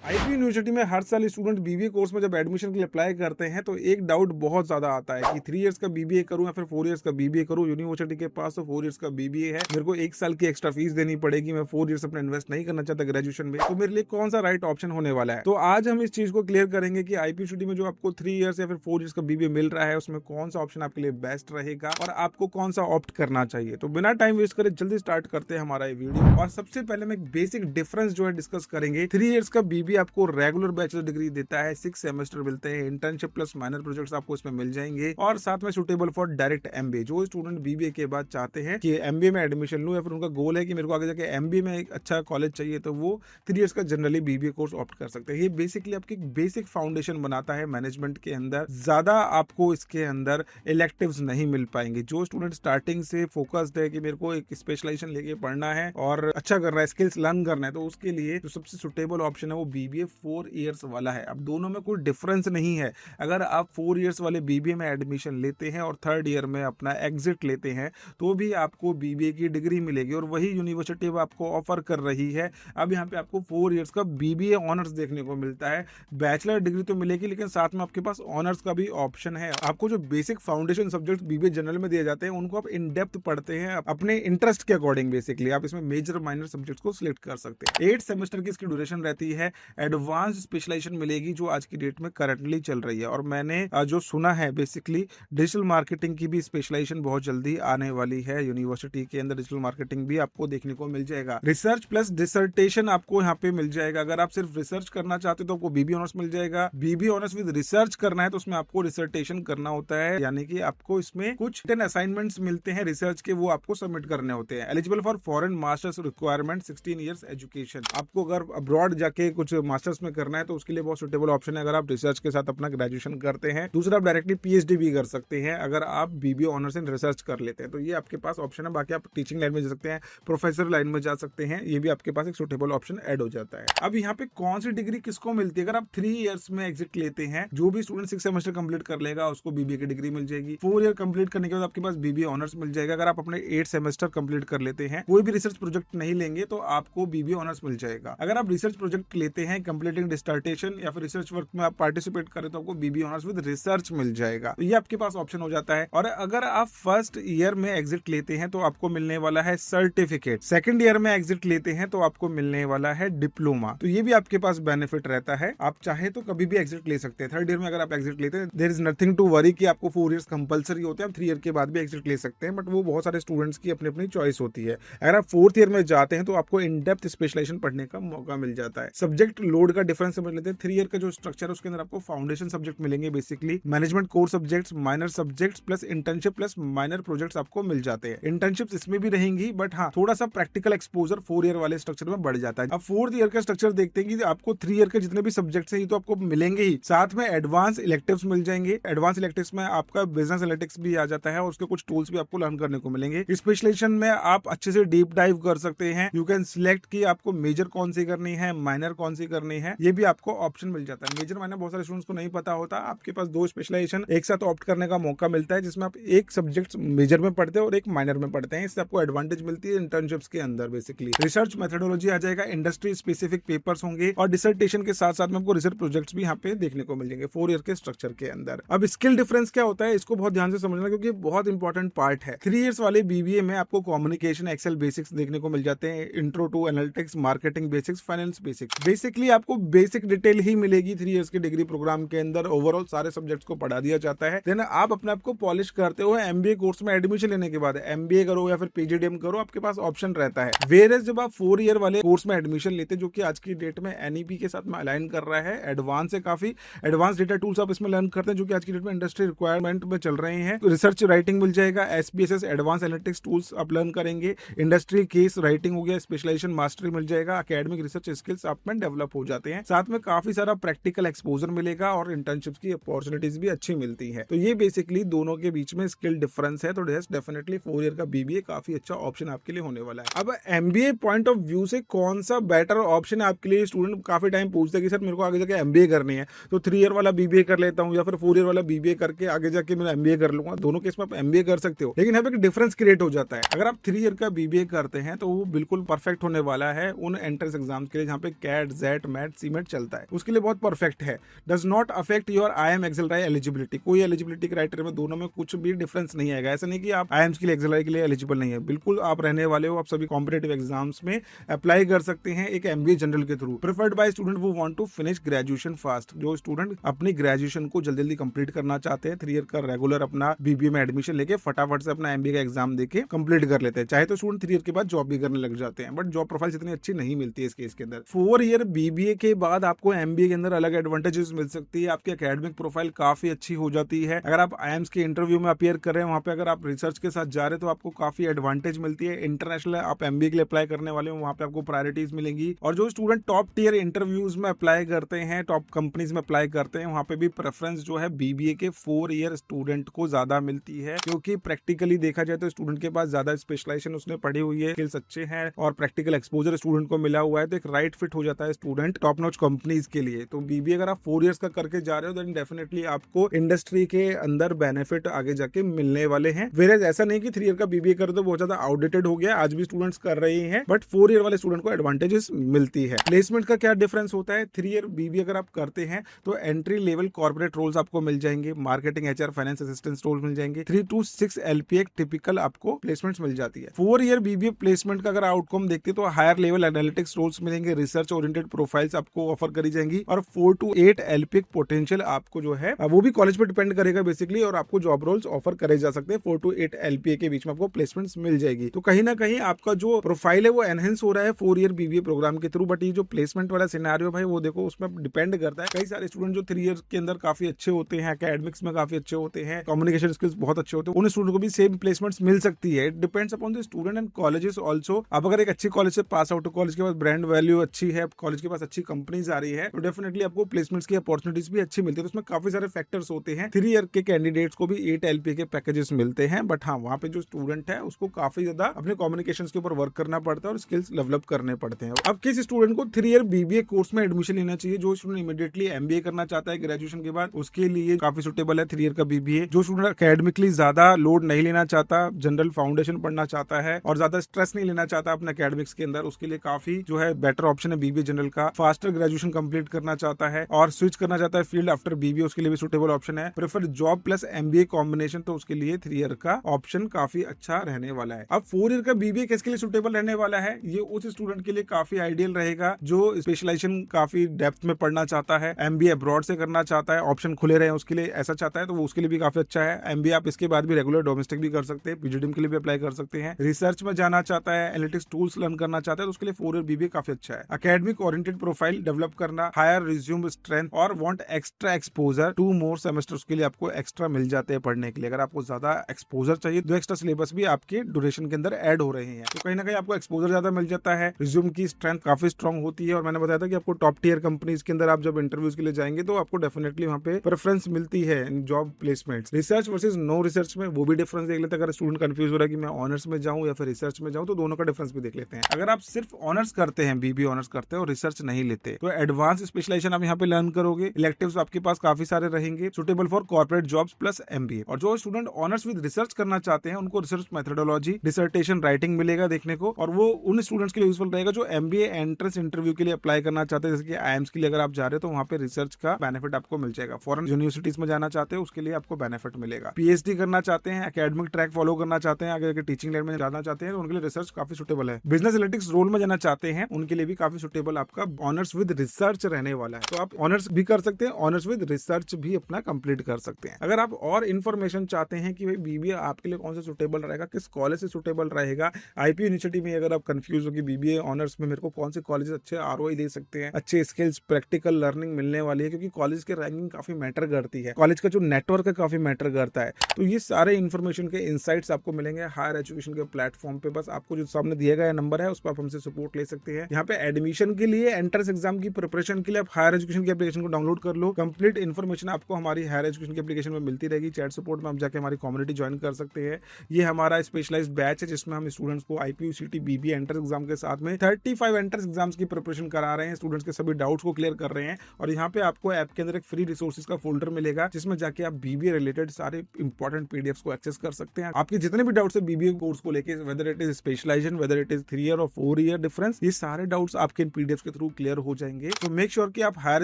IP university में हर साल student BBA course में जब एडमिशन के लिए अप्लाई करते हैं तो एक डाउट बहुत ज्यादा आता है कि 3 इयर्स का बीबीए करूं या फिर 4 इयर्स का बीबीए करूं। यूनिवर्सिटी के पास तो 4 इयर्स का बीबीए है, मेरे को 1 साल की एक्स्ट्रा फीस देनी पड़ेगी, मैं 4 इयर्स अपना इन्वेस्ट नहीं करना चाहता ग्रेजुएशन में, तो मेरे लिए कौन सा राइट ऑप्शन होने वाला है। तो आज हम इस चीज को क्लियर करेंगे कि आईपी यूनिवर्सिटी में जो आपको 3 इयर्स या फिर 4 इयर्स का बीबीए मिल रहा है उसमें कौन सा ऑप्शन आपके लिए बेस्ट रहेगा और आपको कौन सा ऑप्ट करना चाहिए। तो बिना टाइम वेस्ट करे जल्दी स्टार्ट करते हैं हमारा ये वीडियो। और सबसे पहले हम एक बेसिक डिफरेंस जो है डिस्कस करेंगे। 3 इयर्स का बीबीए आपको रेगुलर बैचलर डिग्री देता है, 6 सेमेस्टर मिलते हैं, इंटर्नशिप प्लस माइनर प्रोजेक्ट्स आपको इसमें मिल जाएंगे और साथ में सुटेबल फॉर डायरेक्ट एमबीए। जो स्टूडेंट बीबीए के बाद चाहते हैं कि एमबीए में एडमिशन लूं या फिर उनका गोल है कि मेरे को आगे जाके एमबीए में एक अच्छा कॉलेज चाहिए, तो वो 3 इयर्स का जनरली बीबीए कोर्स ऑप्ट कर सकते हैं। ये बेसिकली आपकी बेसिक फाउंडेशन बनाता है मैनेजमेंट के अंदर। ज्यादा आपको इसके अंदर इलेक्टिव्स नहीं मिल पाएंगे। जो स्टूडेंट स्टार्टिंग से फोकस्ड है कि मेरे को एक स्पेशलाइजेशन लेके पढ़ना है और अच्छा करना है, स्किल्स लर्न करना है, तो उसके लिए जो सबसे सुटेबल ऑप्शन है वो बीबीए 4 इयर्स वाला है। अब दोनों में कोई डिफरेंस नहीं है। अगर आप 4 इयर्स वाले बीबीए में एडमिशन लेते हैं और 3rd ईयर में अपना एग्जिट लेते हैं तो भी आपको बीबीए की डिग्री मिलेगी और वही यूनिवर्सिटी आपको ऑफर कर रही है। अब यहाँ पे आपको 4 इयर्स का बीबीए ऑनर्स देखने को मिलता है। बैचलर डिग्री तो मिलेगी लेकिन साथ में आपके पास ऑनर्स का भी ऑप्शन है। आपको जो basic foundation subject BBA general में दिए जाते हैं उनको आप इन डेप्थ पढ़ते हैं अपने इंटरेस्ट के अकॉर्डिंग। बेसिकली आप इसमें मेजर माइनर सब्जेक्ट्स को सिलेक्ट कर सकते हैं। 8 सेमेस्टर की इसकी ड्यूरेशन रहती है। एडवांस स्पेशलाइजेशन मिलेगी जो आज की डेट में करंटली चल रही है। और मैंने जो सुना है बेसिकली डिजिटल मार्केटिंग की भी स्पेशलाइजेशन बहुत जल्दी आने वाली है। यूनिवर्सिटी के अंदर डिजिटल मार्केटिंग भी आपको देखने को मिल जाएगा। रिसर्च प्लस डिसर्टेशन आपको यहाँ पे मिल जाएगा। अगर आप सिर्फ रिसर्च करना चाहते हो तो आपको बीबी ऑनर्स मिल जाएगा। बीबी ऑनर्स विद रिसर्च करना है तो उसमें आपको डिसर्टेशन करना होता है, यानी कि आपको इसमें कुछ 10 असाइनमेंट्स मिलते हैं रिसर्च के, वो आपको सबमिट करने होते हैं। Eligible for foreign masters requirement 16 years education. आपको अगर अब्रॉड जाके कुछ मास्टर्स में करना है तो उसके लिए बहुत सुटेबल ऑप्शन है अगर आप रिसर्च के साथ अपना ग्रेजुएशन करते हैं। दूसरा, आप डायरेक्टली पीएचडी भी कर सकते हैं अगर आप बीबीए ऑनर्स इन रिसर्च कर लेते हैं, तो ये आपके पास ऑप्शन है। बाकी आप टीचिंग लाइन में जा सकते हैं, प्रोफेसर लाइन में जा सकते हैं, ये भी आपके पास एक सुटेबल ऑप्शन ऐड हो जाता है। अब यहाँ पे कौन सी डिग्री किसको मिलती है? अगर आप 3 इयर्स में एग्जिट लेते हैं, जो भी स्टूडेंट 6 सेमेस्टर कंप्लीट कर लेगा उसको बीबीए की डिग्री मिल जाएगी। 4 ईयर कंप्लीट करने के बाद आपके पास बीबीए ऑनर्स मिल जाएगा। अगर आप अपने 8 सेमेस्टर कंप्लीट कर लेते हैं, कोई भी रिसर्च प्रोजेक्ट नहीं लेंगे तो आपको बीबीए ऑनर्स मिल जाएगा। अगर आप रिसर्च प्रोजेक्ट लेते हैं, कंप्लीटिंग डिसर्टेशन या फिर रिसर्च वर्क में आप पार्टिसिपेट करें तो आपको बीबीए ऑनर्स विद रिसर्च मिल जाएगा। तो ये आपके पास ऑप्शन हो जाता है। और अगर आप फर्स्ट ईयर में एग्जिट लेते हैं तो आपको मिलने वाला है सर्टिफिकेट। सेकंड ईयर में एग्जिट लेते हैं तो आपको मिलने वाला है डिप्लोमा। तो ये भी आपके पास बेनिफिट रहता है। आप चाहे तो कभी भी एग्जिट ले सकते हैं। 3rd ईयर में अगर आप एग्जिट लेते हैं, there is nothing to worry कि आपको 4 इयर्स कंपलसरी होते हैं। आप 3 ईयर के बाद भी एग्जिट ले सकते हैं, बट वो बहुत सारे स्टूडेंट्स की अपनी अपनी चॉइस होती है। अगर आप 4th ईयर में जाते हैं तो आपको इन डेप्थ स्पेशलाइजेशन पढ़ने का मौका मिल जाता है। सब्जेक्ट लोड का डिफरेंस समझ लेते हैं। 3 ईयर का जो स्ट्रक्चर है उसके अंदर आपको फाउंडेशन सब्जेक्ट मिलेंगे, basically management core subjects, minor subjects plus internship plus minor projects आपको मिल जाते हैं। इंटर्नशिप्स इसमें भी रहेंगी, बट हाँ थोड़ा सा प्रैक्टिकल एक्सपोजर 4 ईयर वाले स्ट्रक्चर में बढ़ जाता है। अब 4th ईयर का स्ट्रक्चर देखते हैं कि आपको 3 ईयर के जितने भी सब्जेक्ट्स हैं ये तो आपको मिलेंगे ही, साथ में एडवांस इलेक्टिव्स मिल जाएंगे। एडवांस इलेक्टिव्स में आपका बिजनेस एनालिटिक्स भी आ जाता है और उसके कुछ टूल्स भी आपको लर्न करने को मिलेंगे। स्पेशलाइजेशन में आप अच्छे से डीप डाइव कर सकते हैं। यू कैन सिलेक्ट कि आपको मेजर कौन सी करनी है, माइनर कौन सी करनी है, ये भी आपको ऑप्शन मिल जाता है। मेजर माइनर बहुत सारे स्टूडेंट्स को नहीं पता होता। आपके पास 2 स्पेशलाइजेशन एक साथ ऑप्ट करने का मौका मिलता है जिसमें आप एक सब्जेक्ट मेजर में पढ़ते हैं और एक माइनर में पढ़ते हैं। इससे आपको एडवांटेज मिलती है इंटर्नशिप्स के अंदर। बेसिकली रिसर्च मेथोडोलॉजी आ जाएगा, इंडस्ट्री स्पेसिफिक पेपर्स होंगे और डिसर्टेशन के साथ साथ में आपको रिसर्च प्रोजेक्ट्स भी यहाँ पे देखने को मिल जाएंगे 4 ईयर के स्ट्रक्चर के अंदर। अब स्किल डिफरेंस क्या होता है इसको बहुत ध्यान से समझना क्योंकि बहुत इंपॉर्टेंट पार्ट है। 3 इयर्स वाले बीबीए में आपको कम्युनिकेशन, एक्सेल बेसिक्स देखने को मिल जाते हैं, intro to analytics, marketing basics, finance basics. Basically आपको बेसिक डिटेल ही मिलेगी 3 इयर्स के डिग्री प्रोग्राम के अंदर। ओवरऑल सारे सब्जेक्ट्स को पढ़ा दिया जाता है। देन आप अपने आप को पॉलिश करते हो एमबीए कोर्स में एडमिशन लेने के बाद। एमबीए करो या फिर पीजीडीएम करो, आपके पास ऑप्शन रहता है। वेयर जब आप 4 ईयर वाले कोर्स में एडमिशन लेते हैं जो कि आज की डेट में एनईपी के साथ में अलाइन कर रहा है, एडवांस है काफी। एडवांस डेटा टूल्स आप इसमें लर्न करते हैं जो कि आज की डेट में इंडस्ट्री रिक्वायरमेंट में चल रहे हैं। रिसर्च राइटिंग मिल जाएगा, एसपीएसएस एडवांस एनालिटिक्स टूल्स आप लर्न करेंगे, इंडस्ट्री केस राइटिंग हो गया, स्पेशलाइजेशन मास्टरी मिल जाएगा, एकेडमिक रिसर्च स्किल्स आप में डेवलप हो जाते हैं। साथ में काफी सारा प्रैक्टिकल एक्सपोजर मिलेगा और इंटर्नशिप्स की अपॉर्चुनिटीज भी अच्छी मिलती है। तो ये बेसिकली दोनों के बीच में स्किल डिफरेंस है। तो डेफिनेटली 4 ईयर का बीबीए काफी अच्छा ऑप्शन आपके लिए होने वाला है। अब एमबीए पॉइंट ऑफ व्यू से कौन सा बेटर ऑप्शन है आपके लिए? स्टूडेंट काफी टाइम पूछते हैं कि सर मेरे को आगे जाके एमबीए करनी है तो 3 ईयर वाला बीबीए कर लेता हूँ या फिर 4 ईयर वाला बीबीए करके आगे जाके मैं एमबीए कर लूंगा। दोनों केस में आप एमबीए कर सकते हो, लेकिन यहाँ पे एक डिफरेंस क्रिएट हो जाता है। अगर आप 3 ईयर का बीबीए करते हैं तो वो बिल्कुल परफेक्ट होने वाला है उन एंट्रेंस एग्जाम्स के लिए जहाँ पे CAT, Z CAT, MAT, CMAT चलता है, उसके लिए बहुत परफेक्ट है। Does not affect your IIM XLRI eligibility, कोई एलिजिबिलिटी क्राइटेरिया में दोनों में कुछ भी डिफरेंस नहीं आएगा। ऐसा नहीं कि आप IIMs के लिए एक्सेलराई के लिए एलिजिबल नहीं है, बिल्कुल आप रहने वाले हो, आप सभी कॉम्पिटेटिव एग्जाम्स में अप्लाई कर सकते हैं एक MBA जनरल के थ्रू। प्रेफर्ड बाय स्टूडेंट वो want to finish graduation fast, जो स्टूडेंट अपनी ग्रेजुएशन को जल्दी जल्दी कंप्लीट करना चाहते हैं, 3 ईयर का रेगुलर अपना BBA में एडमिशन लेके फटाफट से अपना MBA का एग्जाम देके कंप्लीट कर लेते हैं। चाहे तो स्टूडेंट 3 ईयर के बाद जॉब भी करने लग जाते हैं, बट जॉब प्रोफाइल इतनी अच्छी नहीं मिलती है इस केस के अंदर। 4 ईयर BBA के बाद आपको MBA के अंदर अलग एडवांटेजेस मिल सकती है, आपकी एकेडमिक प्रोफाइल काफी अच्छी हो जाती है। अगर आप IIMs के इंटरव्यू में अपीयर कर रहे हैं, वहां पे अगर आप रिसर्च के साथ जा रहे हैं तो आपको काफी एडवांटेज मिलती है। इंटरनेशनल आप MBA के लिए अप्लाई करने वाले हो, वहां पे आपको प्रायोरिटीज मिलेंगी। और जो स्टूडेंट टॉप टियर इंटरव्यूज में अप्लाई करते हैं, टॉप कंपनीज में अप्लाई करते हैं, वहां पे भी प्रेफरेंस जो है BBA के 4 ईयर स्टूडेंट को ज्यादा मिलती है, क्योंकि प्रैक्टिकली देखा जाए तो स्टूडेंट के पास ज्यादा स्पेशलाइजेशन उसने पढ़ी हुई है, स्किल्स अच्छे हैं और प्रैक्टिकल एक्सपोजर स्टूडेंट को मिला हुआ है, तो एक राइट फिट हो जाता है स्टूडेंट टॉप नॉच कंपनीज के लिए। तो BBA अगर आप 4 ईयर्स का करके जा रहे हो देन डेफिनेटली आपको इंडस्ट्री के अंदर बेनिफिट आगे जाके मिलने वाले हैं। वेयर ऐसा नहीं कि 3 ईयर का BBA कर दो बहुत ज्यादा आउटडेटेड हो गया, आज भी स्टूडेंट्स कर रहे हैं, बट 4 ईयर वाले स्टूडेंट को एडवांटेजेस मिलती है। प्लेसमेंट का क्या डिफरेंस होता है, 3 ईयर BBA अगर आप करते हैं तो एंट्री लेवल कॉर्पोरेट रोल्स आपको मिल जाएंगे, marketing, HR, finance assistant roles मिल जाएंगे, 3 to 6 LPA टिपिकल आपको प्लेसमेंट्स मिल जाती है। 4 ईयर BBA प्लेसमेंट का अगर आउटकम देखते तो हायर लेवल एनालिटिक्स रोल्स मिलेंगे, रिसर्च ओरिएंटेड प्रोफाइल्स आपको ऑफर करी जाएंगी और 4 to 8 LPA पोटेंशियल आपको जो है वो भी कॉलेज पे डिपेंड करेगा बेसिकली, और आपको जॉब रोल्स ऑफर करे जा सकते हैं। 4 to 8 LPA के बीच में आपको प्लेसमेंट्स मिल जाएगी। तो कहीं ना कहीं आपका जो प्रोफाइल है वो एनहेंस हो रहा है 4 ईयर BBA प्रोग्राम के थ्रू। बट ये जो प्लेसमेंट वाला सिनेरियो भाई वो देखो उसमें डिपेंड करता है। कई सारे स्टूडेंट जो 3 ईयर के अंदर काफी अच्छे होते हैं, एकेडमिक्स में काफी अच्छे होते हैं, कम्युनिकेशन स्किल्स बहुत अच्छे होते हैं, उन स्टूडेंट को भी सेम प्लेसमेंट्स मिल सकती है। It depends upon the student and colleges also. अब अगर एक अच्छी कॉलेज से पास आउट हो, कॉलेज के पास ब्रांड वैल्यू अच्छी है, कॉलेज के पास अच्छी कंपनीज आ रही है, तो डेफिनेटली आपको प्लेसमेंट्स की अपॉर्चुनिटीज भी अच्छी मिलती है। तो उसमें काफी सारे फैक्टर्स होते हैं। 3 ईयर के कैंडिडेट्स को भी 8 LPA के पैकेजेस मिलते हैं, बट हाँ वहाँ पे जो स्टूडेंट है उसको काफी ज्यादा अपने कम्युनिकेशन के ऊपर वर्क करना पड़ता है और स्किल्स डेवलप करने पड़ते हैं। अब किस स्टूडेंट को 3 ईयर BBA कोर्स में एडमिशन लेना चाहिए? जो स्टूडेंट इमीडिएटली MBA करना चाहता है ग्रेजुएशन के बाद, उसके लिए काफी सुटेबल है 3 ईयर का BBA। जो स्टूडेंट एकेडमिकली ज्यादा लोड नहीं लेना चाहता, जनरल फाउंडेशन पढ़ना चाहता है और ज्यादा स्ट्रेस नहीं लेना चाहता अपने एकेडमिक्स के अंदर, उसके लिए काफी जो है बेटर ऑप्शन है BBA जनरल का। फास्टर ग्रेजुएशन कंप्लीट करना चाहता है और स्विच करना चाहता है फील्ड आफ्टर BBA, उसके लिए भी सुटेबल ऑप्शन है। Prefer job plus MBA combination, तो उसके लिए 3 ईयर का ऑप्शन काफी अच्छा रहने वाला है। अब 4 ईयर का BBA किसके लिए सुटेबल रहने वाला है? ये उस स्टूडेंट के लिए काफी आइडियल रहेगा जो स्पेशलाइजेशन काफी डेप्थ में पढ़ना चाहता है, MBA अब्रॉड से करना चाहता है, ऑप्शन खुले रहे उसके लिए, ऐसा चाहता है तो वो उसके लिए भी काफी अच्छा है। MBA आप इसके बाद भी रेगुलर डोमेस्टिक भी कर सकते हैं, PGDM के लिए भी अप्लाई कर सकते हैं। रिसर्च में जाना चाहता है, एनालिटिक्स टूल्स लर्न करना चाहता है तो उसके लिए 4 ईयर BBA काफी अच्छा है। एकेडमिक ओरिएंटेड प्रोफाइल डेवलप करना, हायर रिज्यूम स्ट्रेंथ और वांट एक्स्ट्रा एक्सपोजर 2 मोर सेमेस्टर्स के लिए आपको एक्स्ट्रा मिल जाते हैं पढ़ने के लिए। अगर आपको ज्यादा एक्सपोजर चाहिए तो एक्स्ट्रा सिलेबस भी आपके ड्यूरेशन के अंदर ऐड हो रहे हैं, तो कहीं ना कहीं आपको एक्सपोजर ज्यादा मिल जाता है। रिज्यूम की स्ट्रेंथ काफी स्ट्रॉन्ग होती है और मैंने बताया था कि आपको टॉप टियर कंपनीज के अंदर आप जब इंटरव्यूज के लिए जाएंगे तो आपको डेफिनेटली वहां पे प्रेफरेंस मिलती है in job placements. Research versus no research में वो भी डिफरेंस देख लेते हैं। अगर स्टूडेंट कंफ्यूज हो रहा है कि मैं ऑनर्स में जाऊं या फिर रिसर्च में जाऊं, तो दोनों का डिफरेंस भी देख लेते हैं। अगर आप सिर्फ ऑनर्स करते हैं, BBA ऑनर्स करते हैं और रिसर्च नहीं लेते, तो एडवांस स्पेशलाइजेशन आप यहाँ पे लर्न करोगे। इलेक्टिव्स आपके पास काफी सारे रहेंगे, suitable for corporate jobs plus MBA। और जो स्टूडेंट ऑनर्स विद रिसर्च करना चाहते हैं उनको रिसर्च मेथोडोलॉजी, डिसर्टेशन राइटिंग मिलेगा देखने को, और वो उन स्टूडेंट्स के लिए यूजफुल रहेगा जो MBA एंट्रेंस इंटरव्यू के लिए अप्लाई करना चाहते हैं। जैसे कि IIMs के लिए अगर आप जा रहे हो तो वहाँ पे रिसर्च का बेनिफिट आपको मिल जाएगा। फॉरेन यूनिवर्सिटीज में जाना चाहते हैं उसके लिए आपको बेनिफिट मिलेगा। PhD करना चाहते हैं, एकेडमिक ट्रैक फॉलो करना चाहते हैं, आगे टीचिंग लाइन में जाना चाहते हैं तो उनके लिए रिसर्च काफी सुटेबल है। बिजनेस एनालिटिक्स रोल में जाना चाहते हैं उनके लिए भी काफी सुटेबल आपका ऑनर्स विद रिसर्च रहने वाला है। तो आप ऑनर्स भी कर सकते हैं, ऑनर्स विद रिसर्च भी अपना कंप्लीट कर सकते हैं। अगर आप और इन्फॉर्मेशन चाहते हैं कि भाई BBA आपके लिए कौन सा सुटेबल रहेगा, किस कॉलेज से सुटेबल रहेगा, IPU यूनिवर्सिटी में अगर आप कंफ्यूज हो कि BBA ऑनर्स में मेरे को कौन से कॉलेज अच्छे ROI दे सकते हैं, अच्छे स्किल्स प्रैक्टिकल लर्निंग मिलने वाली है, क्योंकि कॉलेज के रैंकिंग काफी मैटर करती है, कॉलेज का जो नेटवर्क है काफी मैटर करता है। तो ये सारे इन्फॉर्मेशन के इनसाइट्स आपको मिलेंगे हायर एजुकेशन के प्लेटफॉर्म पे। बस आपको जो सामने दिया गया नंबर है उस पर आप हमसे सपोर्ट ले सकते हैं। यहाँ पे एडमिशन के लिए, एंट्रेंस एग्जाम की प्रिपरेशन के लिए आप हायर एजुकेशन की एप्लीकेशन को डाउनलोड कर लो। कंप्लीट इन्फॉर्मेशन आपको हमारी हायर एजुकेशन की एप्लीकेशन में मिलती रहेगी। चैट सपोर्ट में आप जाके हमारी कम्युनिटी ज्वाइन कर सकते हैं। ये हमारा स्पेशलाइज्ड बैच है जिसमें हम स्टूडेंट्स को IPU CT BBA entrance exam के साथ में 35 एंट्रेंस एग्जाम्स की प्रिपरेशन करा रहे हैं, स्टूडेंट्स के सभी डाउट्स को क्लियर कर रहे हैं। और यहाँ पे आपको ऐप के अंदर एक फ्री रिसोर्सेज का फोल्डर मिलेगा जिसमें जाके आप BBA रिलेटेड सारे इंपॉर्टेंट PDFs को एक्सेस कर सकते हैं। आपके जितने भी डाउट्स है BBA कोर्स को लेके, whether it is specialisation, whether it is 3 year और 4 ईयर डिफरेंस, ये सारे डाउट्स आपके इन PDFs के थ्रू क्लियर हो जाएंगे। तो मेक श्योर कि आप हायर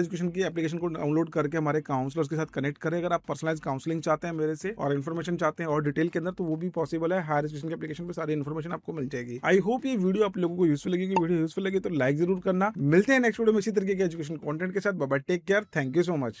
एजुकेशन की एप्लीकेशन को डाउनलोड करके हमारे काउंसलर्स के साथ कनेक्ट करें। अगर आप पर्सनलाइज काउंसलिंग चाहते हैं मेरे से और इन्फॉर्मेशन चाहते हैं और डिटेल के अंदर, तो वो भी पॉसिबल है। हायर एजुकेशन की एप्लीकेशन पे सारी इन्फॉर्मेशन आपको मिल जाएगी। आई होप ये वीडियो आप लोगों को यूजफुल लगेगी। वीडियो यूजफुल लगे तो लाइक जरूर करना। मिलते हैं नेक्स्ट वीडियो में इसी तरीके के एजुकेशन कंटेंट के साथ। Bye bye, take care, thank you so much.